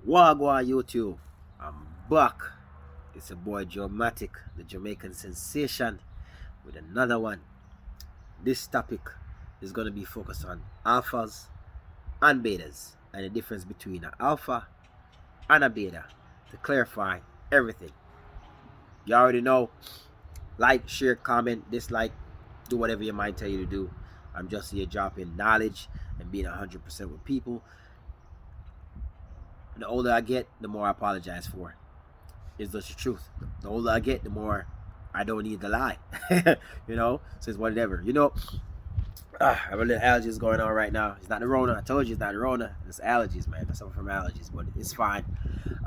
Wagwan YouTube. I'm back. It's your boy Joematic, the Jamaican sensation, with another one. This topic is going to be focused on alphas and betas and the difference between an alpha and a beta to clarify everything. You already know. Like, share, comment, dislike, do whatever your mind tell you to do. I'm just here dropping knowledge and being 100% with people. The older I get, the more I apologize for. Is just the truth. The older I get, the more I don't need to lie. So it's whatever. I have a little allergies going on right now. It's not the Rona. I told you it's not the Rona. It's allergies, man. I suffer from allergies, but it's fine.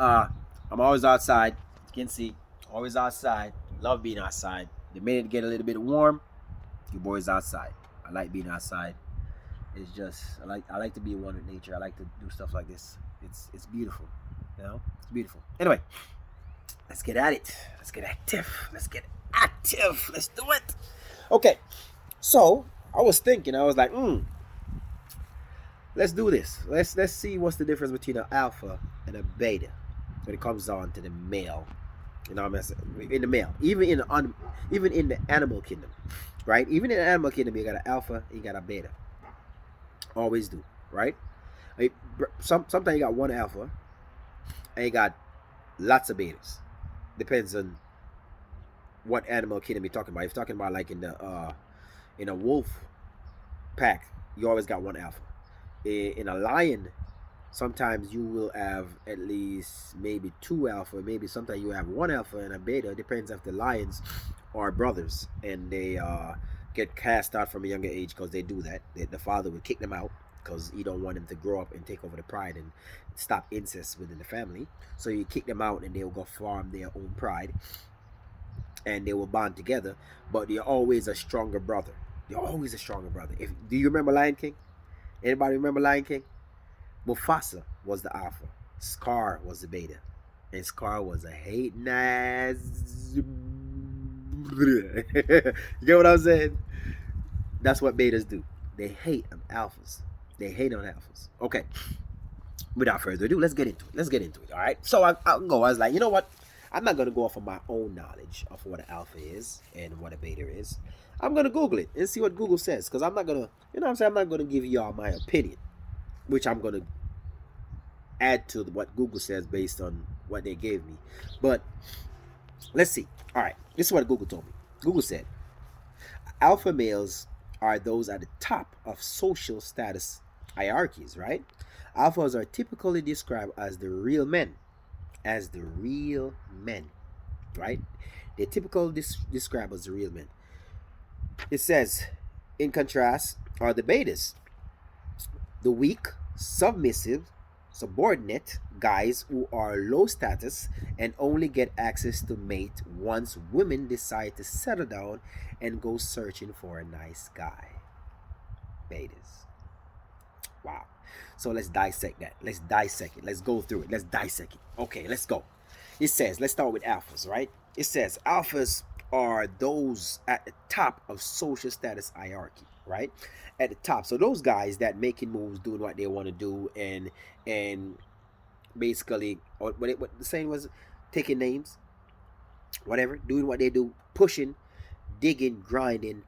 Uh, I'm always outside. You can see, always outside. Love being outside. The minute it get a little bit warm, your boy's outside. I like being outside. It's just I like to be one with nature. I like to do stuff like this. It's beautiful. It's beautiful. Anyway, let's get at it. Let's get active. Let's get active. Let's do it. Okay. So I was thinking. I was like, let's do this. Let's see what's the difference between an alpha and a beta when it comes down to the male. In the male, even in the animal kingdom, right? Even in the animal kingdom, you got an alpha, you got a beta. Always do, right? Sometimes you got one alpha, and you got lots of betas. Depends on what animal kingdom you're talking about. If you're talking about like in a wolf pack, you always got one alpha. In a lion, sometimes you will have at least maybe two alpha. Maybe sometimes you have one alpha and a beta. It depends if the lions are brothers and they get cast out from a younger age because they do that. The father would kick them out because he don't want them to grow up and take over the pride and stop incest within the family. So you kick them out and they'll go farm their own pride and they will bond together. But you're always a stronger brother. You're always a stronger brother. Do you remember Lion King? Anybody remember Lion King? Mufasa was the alpha. Scar was the beta. And Scar was a hating ass. You get what I'm saying? That's what betas do. They hate on alphas. They hate on alphas. Okay. Without further ado, let's get into it. Let's get into it. All right. So I'll go. I was like, you know what? I'm not gonna go off of my own knowledge of what an alpha is and what a beta is. I'm gonna Google it and see what Google says. Because I'm not gonna, I'm not gonna give y'all my opinion, which I'm gonna add to what Google says based on what they gave me. But let's see. All right. This is what Google told me. Google said alpha males are those at the top of social status hierarchies, right? Alphas are typically described as the real men, right? They're typically described as the real men. It says, in contrast, are the betas, the weak, submissive, subordinate guys who are low status and only get access to mate once women decide to settle down and go searching for a nice guy. Betas. Wow. So let's dissect that. Let's dissect it. Let's go through it. Let's dissect it. Okay, let's go. It says, let's start with alphas, right? It says alphas are those at the top of social status hierarchy, right? At the top. So those guys that making moves, doing what they want to do, and basically, what the saying was, taking names, whatever, doing what they do, pushing, digging, grinding,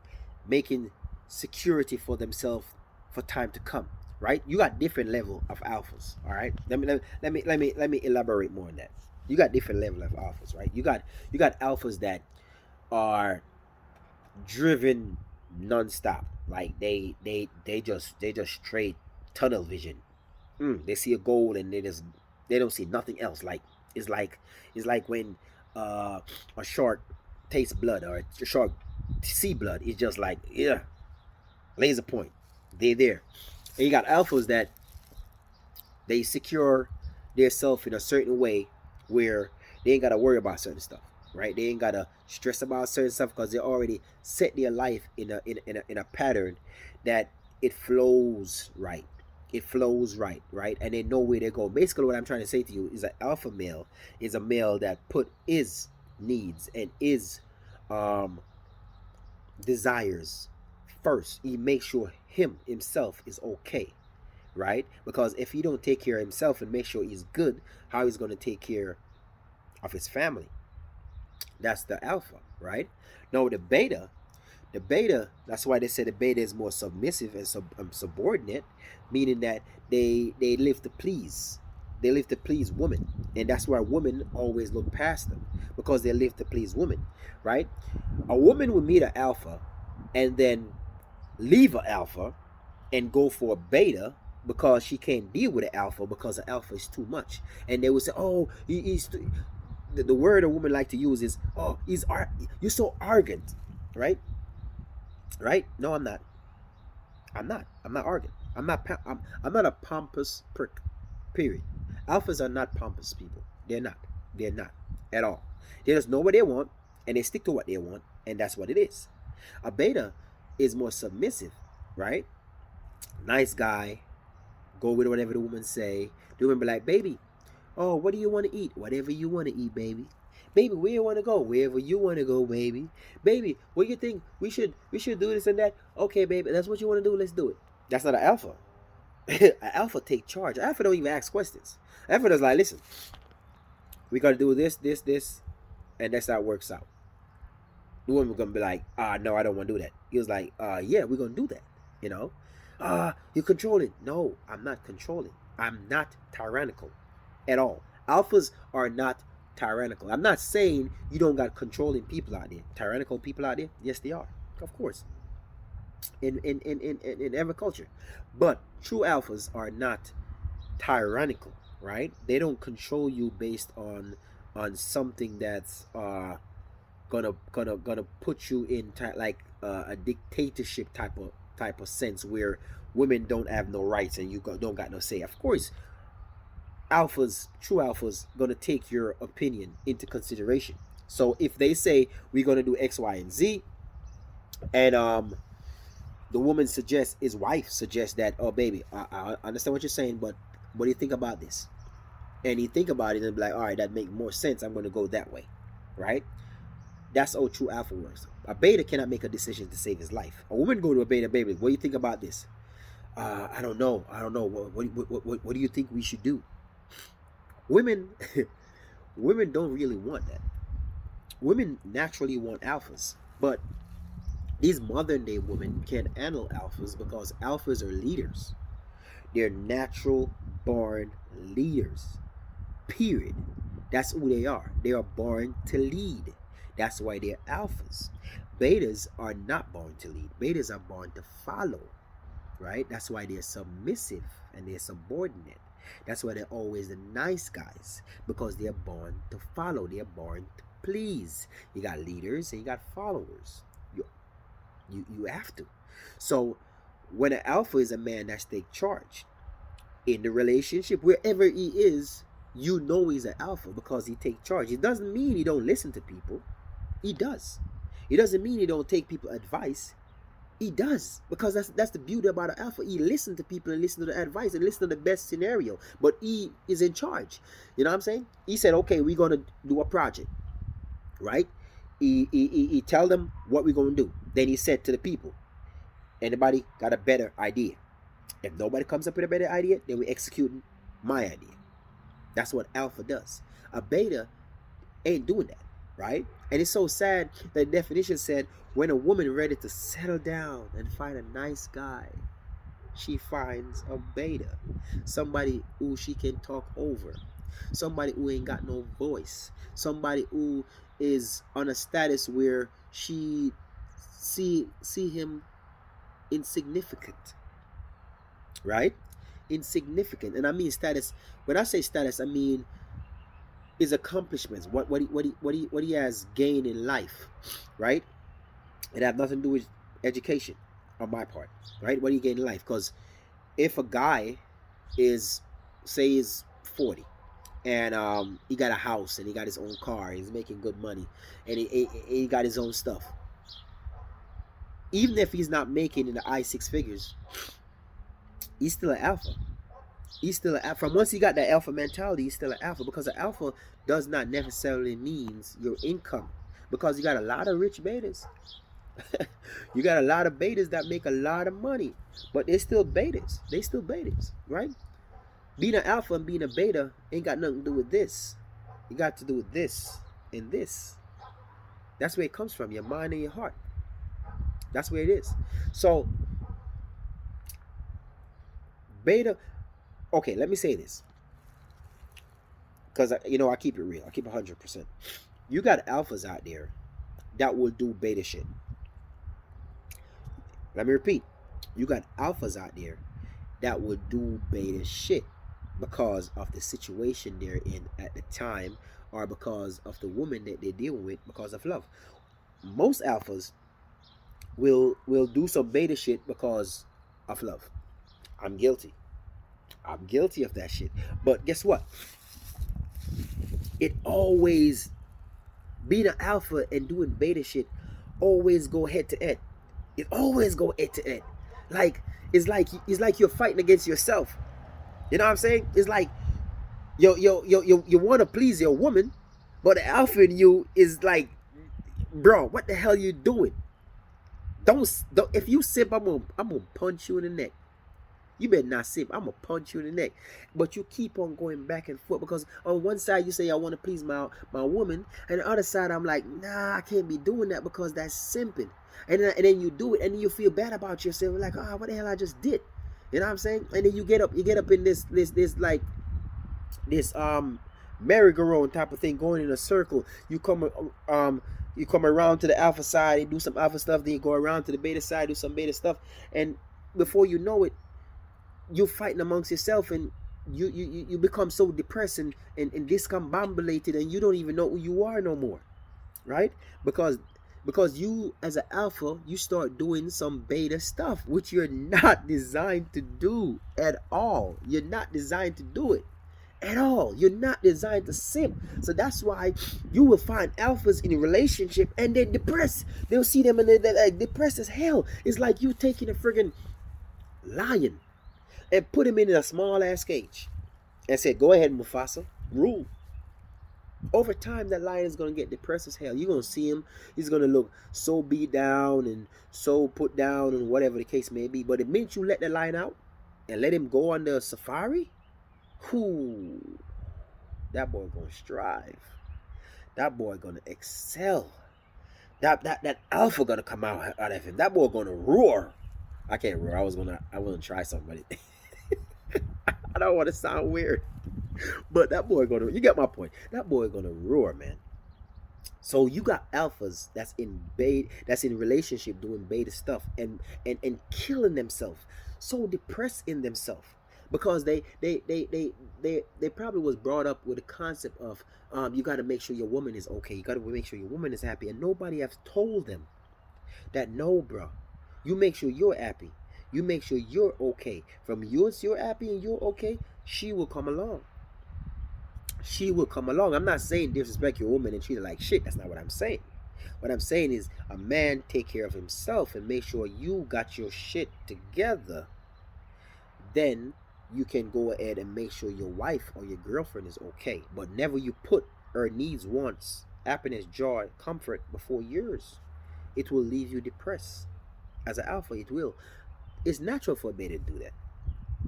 making security for themselves for time to come. Right? You got different level of alphas. All right. Let me elaborate more on that. You got different level of alphas, right? You got alphas that are driven nonstop. Like they just straight tunnel vision. They see a goal and they don't see nothing else. Like it's like it's like when a shark tastes blood or a shark see blood. It's just like, yeah, laser point. They're there. And you got alphas that they secure themselves in a certain way where they ain't gotta worry about certain stuff, right? They ain't gotta stress about certain stuff because they already set their life in a pattern that it flows right. It flows right, right? And they know where they go. Basically, what I'm trying to say to you is an alpha male is a male that put his needs and his um desires first. He makes sure himself is okay, right? Because if he don't take care of himself and make sure he's good, how he's going to take care of his family? That's the alpha, right? No, the beta. That's why they say the beta is more submissive and subordinate, meaning that they live to please. They live to please women, and that's why women always look past them because they live to please women, right? A woman will meet an alpha, and then leave an alpha and go for a beta because she can't deal with an alpha because the alpha is too much, and they will say, "Oh, he's." The word a woman like to use is, "Oh, you're so arrogant," right? Right? No, I'm not. I'm not arrogant. I'm not a pompous prick. Period. Alphas are not pompous people. They're not. They're not at all. They just know what they want and they stick to what they want, and that's what it is. A beta is more submissive, right? Nice guy, go with whatever the woman say. The woman be like, "Baby, oh, what do you want to eat? Whatever you want to eat, baby. Baby, where you want to go? Wherever you want to go, baby. Baby, what do you think we should do this and that? Okay, baby, that's what you want to do. Let's do it." That's not an alpha. An alpha take charge. An alpha don't even ask questions. An alpha is like, "Listen, we got to do this, and that's how it works out." The woman gonna be like, no, I don't want to do that." He was like, yeah, we're gonna do that. You know, you're controlling. No, I'm not controlling. I'm not tyrannical at all. Alphas are not tyrannical. I'm not saying you don't got controlling people out there, tyrannical people out there. Yes, they are, of course, in every culture. But true alphas are not tyrannical, right? They don't control you based on something that's gonna put you in like a dictatorship type of sense where women don't have no rights and don't got no say. Of course, true alphas, gonna take your opinion into consideration. So if they say we're gonna do X, Y, and Z, and the woman suggests, his wife suggests that, "Oh, baby, I understand what you're saying, but what do you think about this?" And he think about it and be like, "All right, that make more sense. I'm gonna go that way," right? That's how true alpha works. A beta cannot make a decision to save his life. A woman go to a beta, "Baby, what do you think about this?" I don't know. I don't know. What do you think we should do? Women, women don't really want that. Women naturally want alphas, but these modern day women can't handle alphas because alphas are leaders. They're natural born leaders. Period. That's who they are. They are born to lead. That's why they're alphas. Betas are not born to lead. Betas are born to follow, right? That's why they're submissive and they're subordinate. That's why they're always the nice guys because they're born to follow. They're born to please. You got leaders and you got followers. You have to. So when an alpha is a man that's take charge in the relationship, wherever he is, you know he's an alpha because he take charge. It doesn't mean he don't listen to people. He does. It doesn't mean he don't take people advice. He does, because that's the beauty about an alpha. He listen to people and listen to the advice and listen to the best scenario, but he is in charge. You know what I'm saying? He said, "Okay, we're gonna do a project," right? He tell them what we're gonna do. Then he said to the people, "Anybody got a better idea? If nobody comes up with a better idea, then we execute my idea." That's what alpha does. A beta ain't doing that, right? And it's so sad that the definition said when a woman ready to settle down and find a nice guy, she finds a beta, somebody who she can talk over, somebody who ain't got no voice, somebody who is on a status where she see him insignificant, right? Insignificant. And I mean status. When I say status, I mean his accomplishments, what he has gained in life, right? It have nothing to do with education on my part, right? What do you gain in life? Because if a guy is, say, is 40 and he got a house and he got his own car, he's making good money, and he got his own stuff, even if he's not making in the high six figures, he's still an alpha. He's still an alpha. From once he got that alpha mentality, he's still an alpha, because an alpha does not necessarily means your income, because you got a lot of rich betas. You got a lot of betas that make a lot of money, but they're still betas. They still betas, right? Being an alpha and being a beta ain't got nothing to do with this. You got to do with this and this. That's where it comes from, your mind and your heart. That's where it is. So, beta, okay, let me say this. Because, I keep it real. I keep 100%. You got alphas out there that will do beta shit. Let me repeat. You got alphas out there that will do beta shit because of the situation they're in at the time, or because of the woman that they're dealing with, because of love. Most alphas will do some beta shit because of love. I'm guilty. I'm guilty of that shit. But guess what? It always, being an alpha and doing beta shit, always go head to head. It always go head to head. Like it's like you're fighting against yourself. You know what I'm saying? It's like you want to please your woman, but the alpha in you is like, bro, what the hell you doing? Don't if you sip, I'm gonna punch you in the neck. You better not sip. I'm gonna punch you in the neck. But you keep on going back and forth because on one side you say I want to please my woman, and the other side I'm like, nah, I can't be doing that because that's simping. And then you do it, and then you feel bad about yourself, like, what the hell I just did? You know what I'm saying? And then you get up in this like this merry-go-round type of thing, going in a circle. You come around to the alpha side and do some alpha stuff, then you go around to the beta side, do some beta stuff, and before you know it, you're fighting amongst yourself, and you become so depressed and discombobulated, and you don't even know who you are no more, right? Because you as an alpha, you start doing some beta stuff which you're not designed to do at all. You're not designed to do it at all. You're not designed to simp. So that's why you will find alphas in a relationship and they're depressed. They'll see them and they're like depressed as hell. It's like you taking a friggin' lion and put him in a small ass cage and said, go ahead, Mufasa, rule. Over time, that lion is going to get depressed as hell. You're going to see him. He's going to look so beat down and so put down and whatever the case may be. But the minute you let the lion out and let him go on the safari, whoo, that boy going to strive. That boy going to excel. That alpha going to come out of him. That boy going to roar. I can't roar. I was going to try something, but I don't want to sound weird. But that boy gonna, you get my point. That boy gonna roar, man. So you got alphas that's in relationship doing beta stuff and killing themselves, so depressed in themselves because they probably was brought up with a concept of you got to make sure your woman is okay. You got to make sure your woman is happy, and nobody has told them that no, bro. You make sure you're happy. You make sure you're okay. From yours, you're happy and you're okay. She will come along. She will come along. I'm not saying disrespect your woman and treat her like shit. That's not what I'm saying. What I'm saying is a man take care of himself and make sure you got your shit together. Then you can go ahead and make sure your wife or your girlfriend is okay. But never you put her needs, wants, happiness, joy, comfort before yours. It will leave you depressed. As an alpha, it will. It's natural for a beta to do that.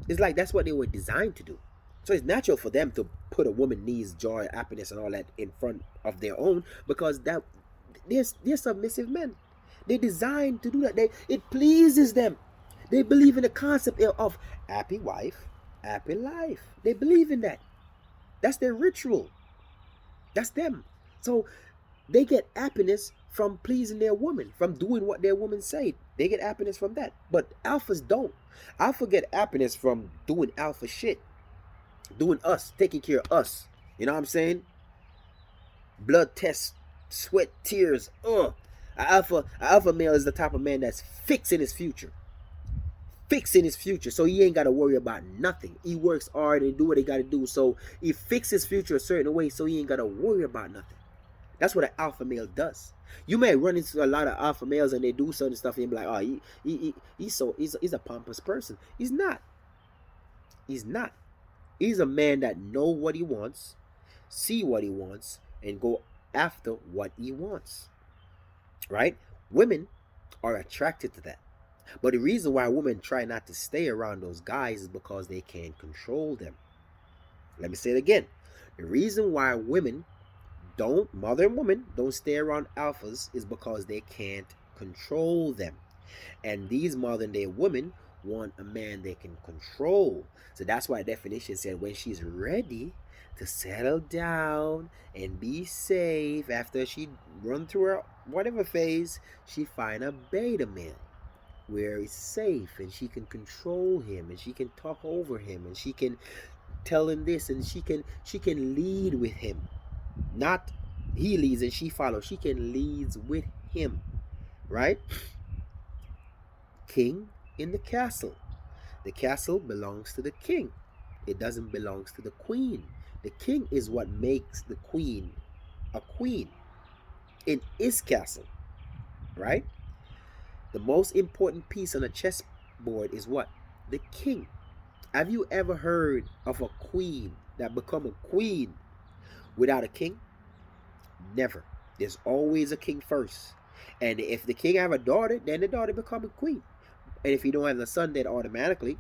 It's like that's what they were designed to do. So it's natural for them to put a woman needs, joy, happiness, and all that in front of their own because that they're submissive men. They're designed to do that. It pleases them. They believe in the concept of happy wife, happy life. They believe in that. That's their ritual. That's them. So they get happiness from pleasing their woman, from doing what their woman say. They get happiness from that. But alphas don't. Alpha get happiness from doing alpha shit. Doing us, taking care of us. You know what I'm saying? Blood tests, sweat, tears. An alpha male is the type of man that's fixing his future. Fixing his future. So he ain't got to worry about nothing. He works hard and do what he got to do. So he fixes his future a certain way so he ain't got to worry about nothing. That's what an alpha male does. You may run into a lot of alpha males and they do certain stuff and you be like, oh, he's a pompous person. He's not. He's not. He's a man that know what he wants, see what he wants, and go after what he wants. Right? Women, are attracted to that. But the reason why women try not to stay around those guys is because they can't control them. Let me say it again. The reason why women don't, modern women don't stay around alphas is because they can't control them. And these modern day women want a man they can control. So that's why definition said when she's ready to settle down and be safe after she run through her whatever phase, she find a beta male where it's safe and she can control him and she can talk over him and she can tell him this and she can lead with him. Not he leads and she follows. She can lead with him, right? King in the castle. The castle belongs to the king. It doesn't belong to the queen. The king is what makes the queen a queen in his castle, right? The most important piece on a chessboard is what? The king. Have you ever heard of a queen that become a queen without a king? Never. There's always a king first. And if the king have a daughter, then the daughter become a queen. And if you don't have a son, then automatically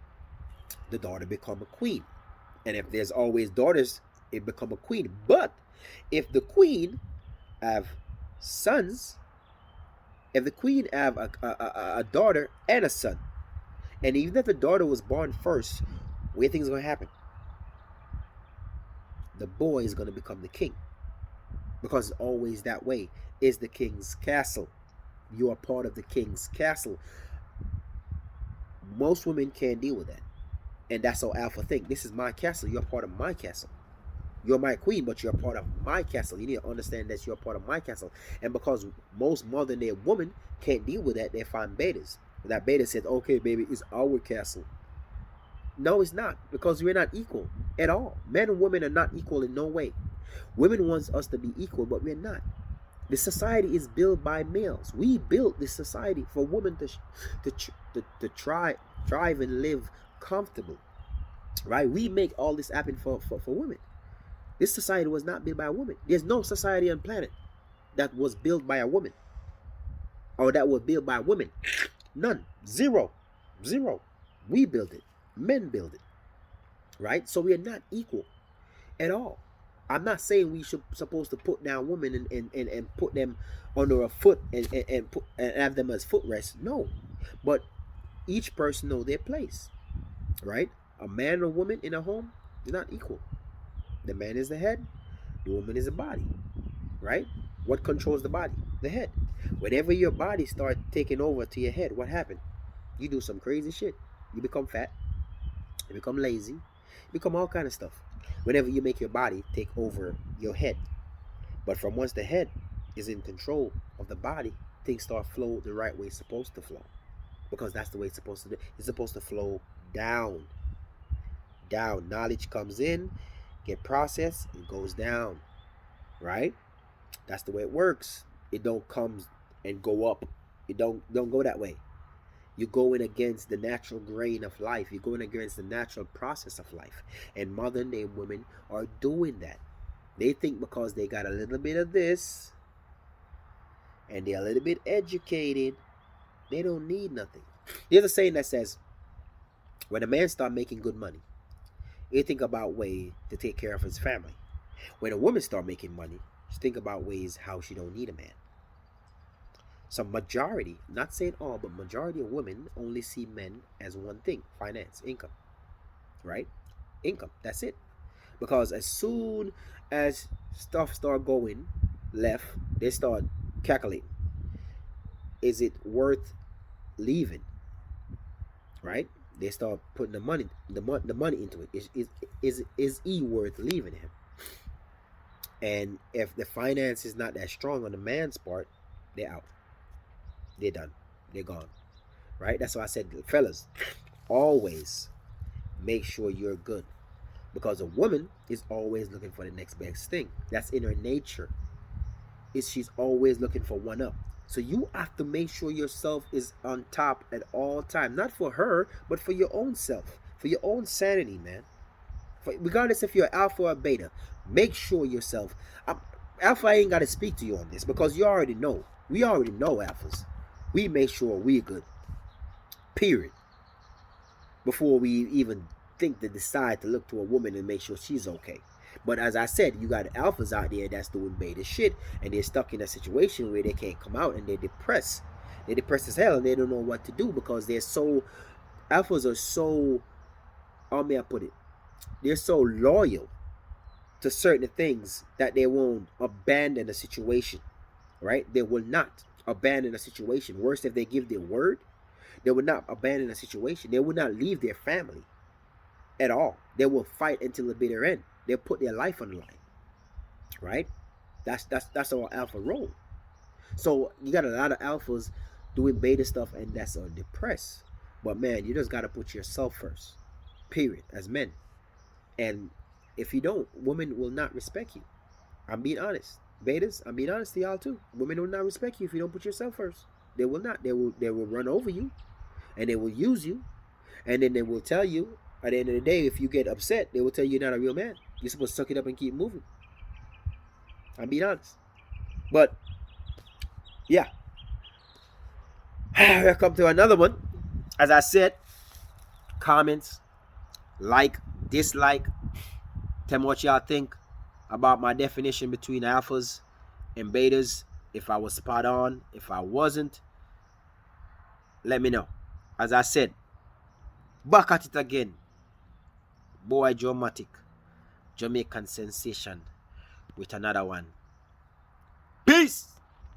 the daughter become a queen. And if there's always daughters, it become a queen. But if the queen have sons, if the queen have a daughter and a son, and even if the daughter was born first, where things gonna happen? The boy is gonna become the king, because it's always that way. It's the king's castle. You are part of the king's castle. Most women can't deal with that, and that's how alpha think. This is my castle. You're part of my castle. You're my queen, but you're part of my castle. You need to understand that you're part of my castle. And because most modern day women can't deal with that, they find betas. That beta says, okay, baby, it's our castle. No, it's not, because we're not equal at all. Men and women are not equal in no way. Women wants us to be equal, but we're not. The society is built by males. We built this society for women to thrive and live comfortable, right? We make all this happen for women. This society was not built by a woman. There's no society on planet that was built by a woman, or that was built by women. None. Zero. We build it. Men build it, right? So we are not equal at all. I'm not saying we should supposed to put down women and put them under a foot and have them as footrest. No, but each person know their place, right? A man or woman in a home is not equal. The man is the head, the woman is the body, right? What controls the body? The head. Whenever your body starts taking over to your head, what happened? You do some crazy shit. You become fat. You become lazy. You become all kind of stuff. Whenever you make your body take over your head. But from once the head is in control of the body, things start flow the right way it's supposed to flow. Because that's the way it's supposed to do. It's supposed to flow down. Down. Knowledge comes in, get processed, it goes down. Right? That's the way it works. It don't come and go up. It don't go that way. You're going against the natural grain of life. You're going against the natural process of life. And modern day women are doing that. They think because they got a little bit of this and they're a little bit educated, they don't need nothing. There's a saying that says, when a man start making good money, he think about ways to take care of his family. When a woman start making money, she think about ways how she don't need a man. Some majority, not saying all, but majority of women only see men as one thing: finance, income, right? Income, that's it. Because as soon as stuff start going left, they start calculating. Is it worth leaving? Right? They start putting the money into it. Is he worth leaving him? And if the finance is not that strong on the man's part, they're out. They're done. They're gone. Right? That's why I said, fellas, always make sure you're good. Because a woman is always looking for the next best thing. That's in her nature. She's always looking for one up. So you have to make sure yourself is on top at all time. Not for her, but for your own self. For your own sanity, man. Regardless if you're alpha or beta, make sure yourself. Alpha, I ain't got to speak to you on this because you already know. We already know alphas. We make sure we're good. Period. Before we even think to decide to look to a woman and make sure she's okay. But as I said, you got alphas out there that's doing beta shit, and they're stuck in a situation where they can't come out, and they're depressed. They're depressed as hell, and they don't know what to do because they're so, alphas are so, how may I put it? They're so loyal to certain things that they won't abandon a situation, right? They will not abandon a situation. Worse, if they give their word, they will not abandon a situation. They will not leave their family at all. They will fight until the bitter end. They'll put their life on the line, right? That's our alpha role. So you got a lot of alphas doing beta stuff, and that's depressed. But man, you just gotta put yourself first. Period. As men, and if you don't, women will not respect you. I'm being honest. Betas, I'm being honest to y'all too. Women will not respect you if you don't put yourself first. They will not. They will run over you, and they will use you, and then they will tell you at the end of the day, if you get upset, they will tell you you're not a real man. You're supposed to suck it up and keep moving. I'm being honest. But yeah, we'll come to another one. As I said, comments, like, dislike, tell me what y'all think about my definition between alphas and betas. If I was spot on, if I wasn't, let me know. As I said, back at it again. Boy Dramatic, Jamaican sensation, with another one. Peace!